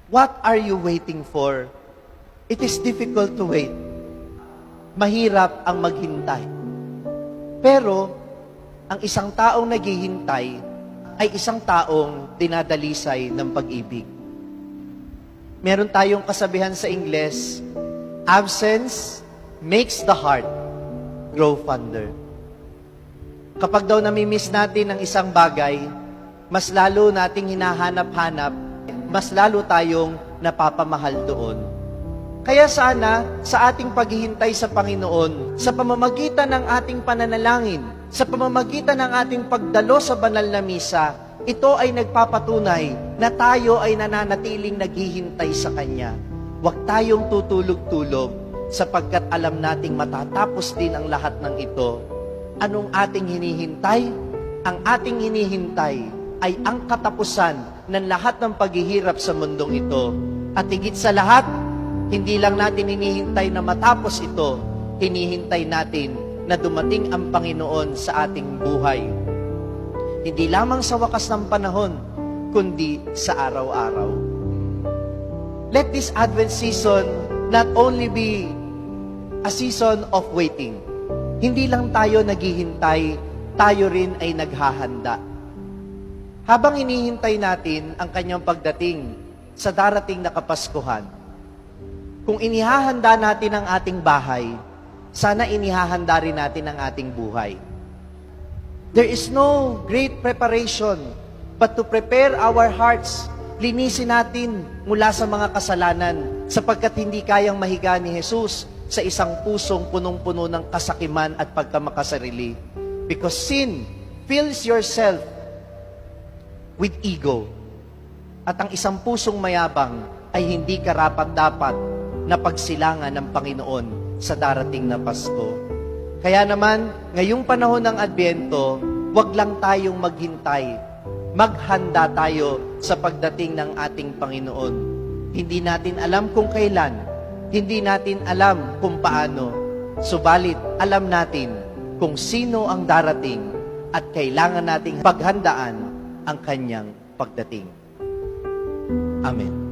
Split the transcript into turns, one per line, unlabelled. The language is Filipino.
What are you waiting for? It is difficult to wait. Mahirap ang maghintay. Pero, ang isang taong naghihintay ay isang taong dinadalisay ng pag-ibig. Meron tayong kasabihan sa Ingles, absence makes the heart grow fonder. Kapag daw namimiss natin ang isang bagay, mas lalo nating hinahanap-hanap, mas lalo tayong napapamahal doon. Kaya sana, sa ating paghihintay sa Panginoon, sa pamamagitan ng ating pananalangin, sa pamamagitan ng ating pagdalo sa banal na misa, ito ay nagpapatunay na tayo ay nananatiling naghihintay sa Kanya. Huwag tayong tutulog-tulog sapagkat alam nating matatapos din ang lahat ng ito. Anong ating hinihintay? Ang ating hinihintay ay ang katapusan ng lahat ng paghihirap sa mundong ito. At higit sa lahat, hindi lang natin hinihintay na matapos ito, hinihintay natin na dumating ang Panginoon sa ating buhay. Hindi lamang sa wakas ng panahon, kundi sa araw-araw. Let this Advent season not only be a season of waiting. Hindi lang tayo naghihintay, tayo rin ay naghahanda. Habang hinihintay natin ang kanyang pagdating sa darating na Kapaskuhan, kung inihahanda natin ang ating bahay, sana inihahanda rin natin ang ating buhay. There is no great preparation but to prepare our hearts. Linisin natin mula sa mga kasalanan sapagkat hindi kayang mahiga ni Jesus sa isang pusong punong-puno ng kasakiman at pagkamakasarili. Because sin fills yourself with ego. At ang isang pusong mayabang ay hindi karapat-dapat na pagsilangan ng Panginoon sa darating na Pasko. Kaya naman, ngayong panahon ng Adbyento, huwag lang tayong maghintay. Maghanda tayo sa pagdating ng ating Panginoon. Hindi natin alam kung kailan, hindi natin alam kung paano, subalit alam natin kung sino ang darating at kailangan nating paghandaan ang kanyang pagdating. Amen.